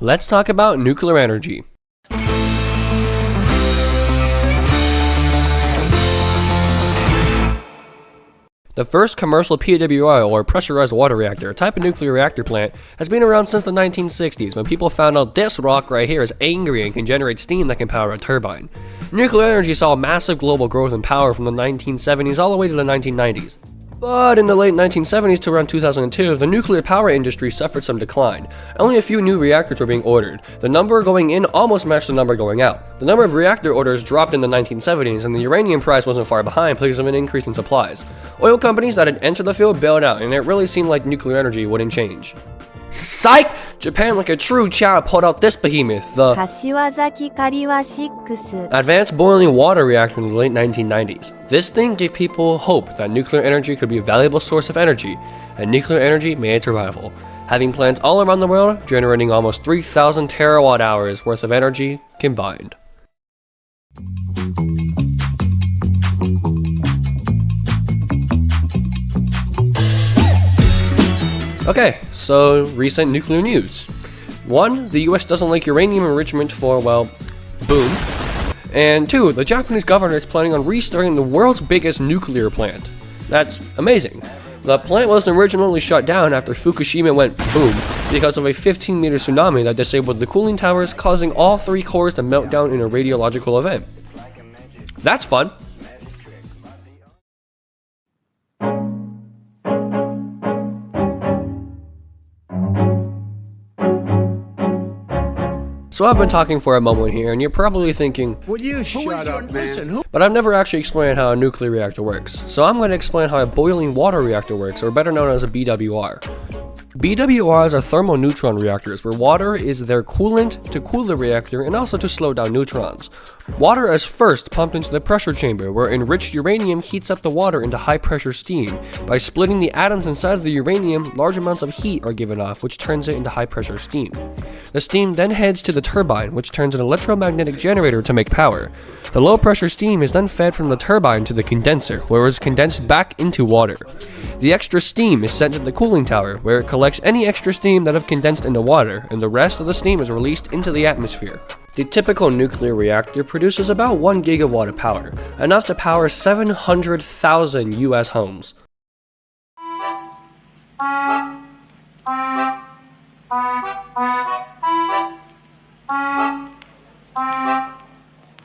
Let's talk about nuclear energy. The first commercial PWR, or pressurized water reactor, a type of nuclear reactor plant, has been around since the 1960s when people found out this rock right here is angry and can generate steam that can power a turbine. Nuclear energy saw massive global growth in power from the 1970s all the way to the 1990s. But in the late 1970s to around 2002, the nuclear power industry suffered some decline. Only a few new reactors were being ordered. The number going in almost matched the number going out. The number of reactor orders dropped in the 1970s, and the uranium price wasn't far behind because of an increase in supplies. Oil companies that had entered the field bailed out, and it really seemed like nuclear energy wouldn't change. Psych! Japan, like a true child, pulled out this behemoth, the Advanced Boiling Water Reactor in the late 1990s. This thing gave people hope that nuclear energy could be a valuable source of energy, and nuclear energy made its arrival, having plants all around the world generating almost 3,000 terawatt hours worth of energy combined. Okay, so recent nuclear news. 1, the US doesn't like uranium enrichment for, well, boom. And 2, the Japanese government is planning on restarting the world's biggest nuclear plant. That's amazing. The plant was originally shut down after Fukushima went boom because of a 15-meter tsunami that disabled the cooling towers, causing all 3 cores to melt down in a radiological event. That's fun. So I've been talking for a moment here, and you're probably thinking, Would you shut up, man? but I've never actually explained how a nuclear reactor works. So I'm going to explain how a boiling water reactor works, or better known as a BWR. BWRs are thermal neutron reactors, where water is their coolant to cool the reactor and also to slow down neutrons. Water is first pumped into the pressure chamber, where enriched uranium heats up the water into high-pressure steam. By splitting the atoms inside of the uranium, large amounts of heat are given off, which turns it into high-pressure steam. The steam then heads to the turbine, which turns an electromagnetic generator to make power. The low-pressure steam is then fed from the turbine to the condenser, where it is condensed back into water. The extra steam is sent to the cooling tower, where it collects any extra steam that have condensed into water, and the rest of the steam is released into the atmosphere. The typical nuclear reactor produces about 1 gigawatt of power, enough to power 700,000 US homes.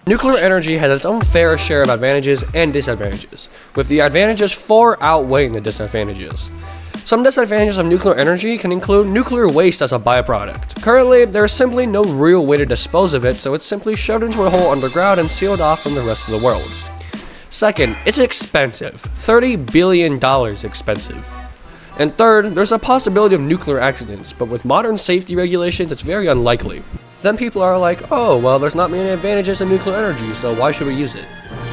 Nuclear energy has its own fair share of advantages and disadvantages, with the advantages far outweighing the disadvantages. Some disadvantages of nuclear energy can include nuclear waste as a byproduct. Currently, there is simply no real way to dispose of it, so it's simply shoved into a hole underground and sealed off from the rest of the world. Second, it's expensive. $30 billion expensive. And third, there's a possibility of nuclear accidents, but with modern safety regulations, it's very unlikely. Then people are like, oh, well, there's not many advantages to nuclear energy, so why should we use it?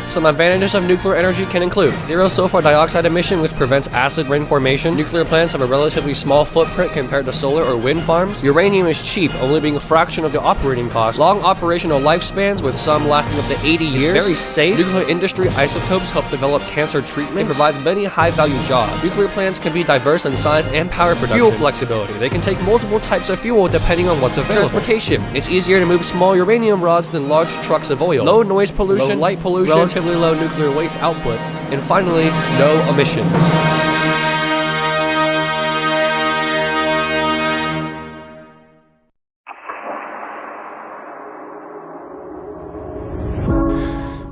Some advantages of nuclear energy can include zero sulfur dioxide emission, which prevents acid rain formation. Nuclear plants have a relatively small footprint compared to solar or wind farms. Uranium is cheap, only being a fraction of the operating cost. Long operational lifespans, with some lasting up to 80 years. It's very safe. Nuclear industry isotopes help develop cancer treatment. It provides many high-value jobs. Nuclear plants can be diverse in size and power production. Fuel flexibility. They can take multiple types of fuel depending on what's available. Transportation. It's easier to move small uranium rods than large trucks of oil. Low noise pollution, low light pollution, relatively low nuclear waste output, and finally, no emissions.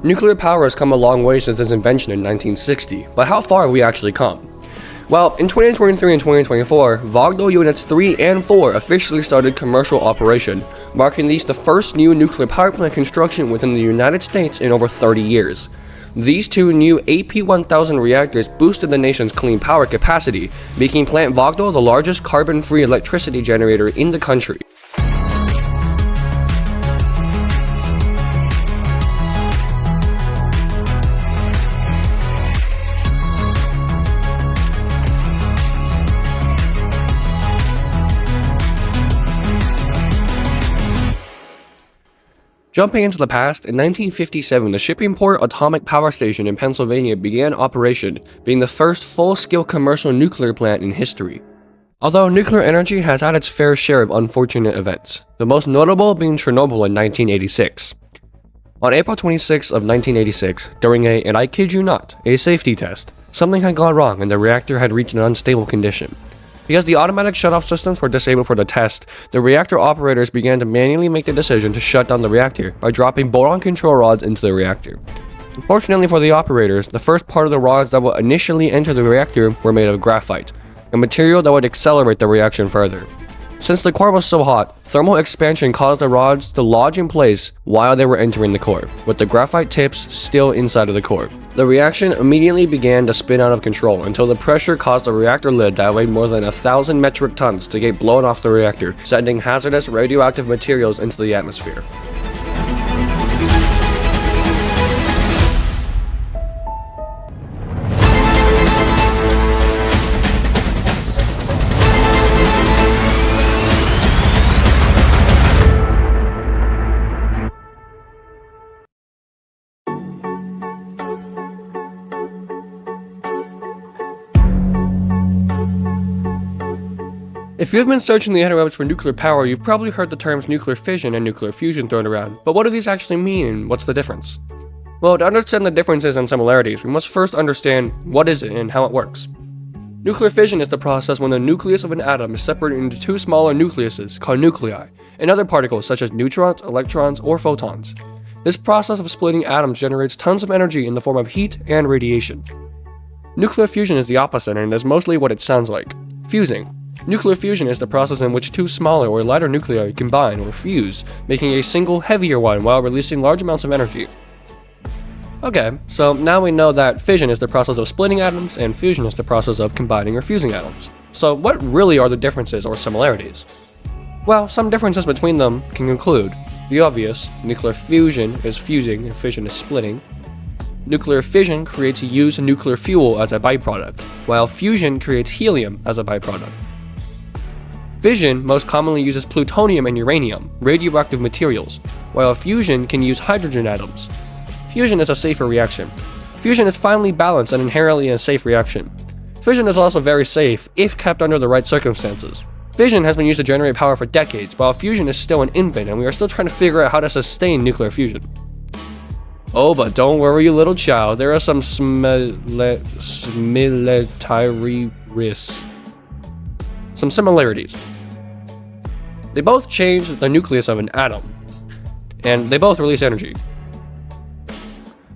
Nuclear power has come a long way since its invention in 1960, but how far have we actually come? Well, in 2023 and 2024, Vogtle Units 3 and 4 officially started commercial operation, marking these the first new nuclear power plant construction within the United States in over 30 years. These 2 new AP1000 reactors boosted the nation's clean power capacity, making Plant Vogtle the largest carbon-free electricity generator in the country. Jumping into the past, in 1957, the Shippingport Atomic Power Station in Pennsylvania began operation, being the first full-scale commercial nuclear plant in history. Although nuclear energy has had its fair share of unfortunate events, the most notable being Chernobyl in 1986. On April 26 of 1986, during and I kid you not, a safety test, something had gone wrong and the reactor had reached an unstable condition. Because the automatic shutoff systems were disabled for the test, the reactor operators began to manually make the decision to shut down the reactor by dropping boron control rods into the reactor. Unfortunately for the operators, the first part of the rods that would initially enter the reactor were made of graphite, a material that would accelerate the reaction further. Since the core was so hot, thermal expansion caused the rods to lodge in place while they were entering the core, with the graphite tips still inside of the core. The reaction immediately began to spin out of control until the pressure caused the reactor lid that weighed more than 1,000 metric tons to get blown off the reactor, sending hazardous radioactive materials into the atmosphere. If you've been searching the interwebs for nuclear power, you've probably heard the terms nuclear fission and nuclear fusion thrown around, but what do these actually mean and what's the difference? Well, to understand the differences and similarities, we must first understand what is it and how it works. Nuclear fission is the process when the nucleus of an atom is separated into two smaller nucleuses, called nuclei, and other particles such as neutrons, electrons, or photons. This process of splitting atoms generates tons of energy in the form of heat and radiation. Nuclear fusion is the opposite and is mostly what it sounds like, fusing. Nuclear fusion is the process in which two smaller or lighter nuclei combine or fuse, making a single heavier one while releasing large amounts of energy. Okay, so now we know that fission is the process of splitting atoms and fusion is the process of combining or fusing atoms. So what really are the differences or similarities? Well, some differences between them can include the obvious: nuclear fusion is fusing and fission is splitting. Nuclear fission creates used nuclear fuel as a byproduct, while fusion creates helium as a byproduct. Fission most commonly uses plutonium and uranium, radioactive materials, while fusion can use hydrogen atoms. Fusion is a safer reaction. Fusion is finely balanced and inherently a safe reaction. Fission is also very safe if kept under the right circumstances. Fission has been used to generate power for decades, while fusion is still an infant and we are still trying to figure out how to sustain nuclear fusion. Oh, but don't worry, you little child, there are some similarities. They both change the nucleus of an atom, and they both release energy.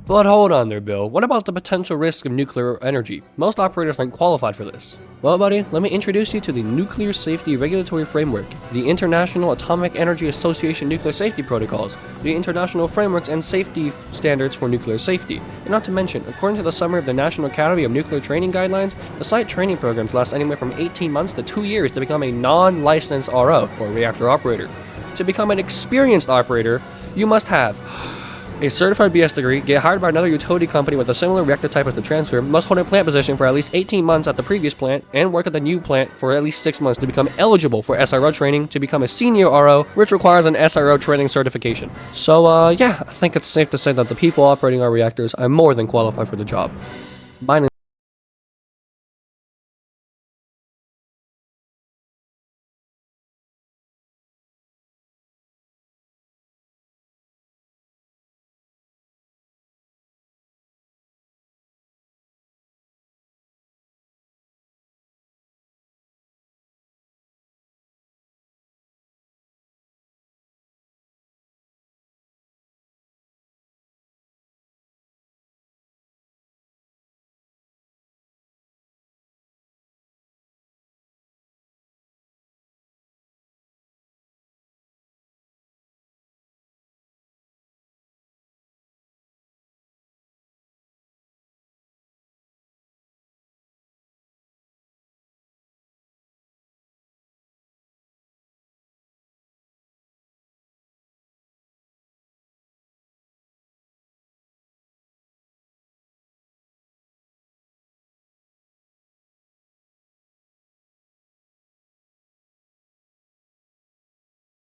But hold on there, Bill. What about the potential risk of nuclear energy? Most operators aren't qualified for this. Well, buddy, let me introduce you to the Nuclear Safety Regulatory Framework, the International Atomic Energy Association Nuclear Safety Protocols, the International Frameworks and Safety Standards for Nuclear Safety. And not to mention, according to the summary of the National Academy of Nuclear Training Guidelines, the site training programs last anywhere from 18 months to 2 years to become a non-licensed RO, or reactor operator. To become an experienced operator, you must have a certified BS degree, get hired by another utility company with a similar reactor type as the transfer, must hold a plant position for at least 18 months at the previous plant, and work at the new plant for at least 6 months to become eligible for SRO training to become a senior RO, which requires an SRO training certification. So, yeah, I think it's safe to say that the people operating our reactors are more than qualified for the job. Mine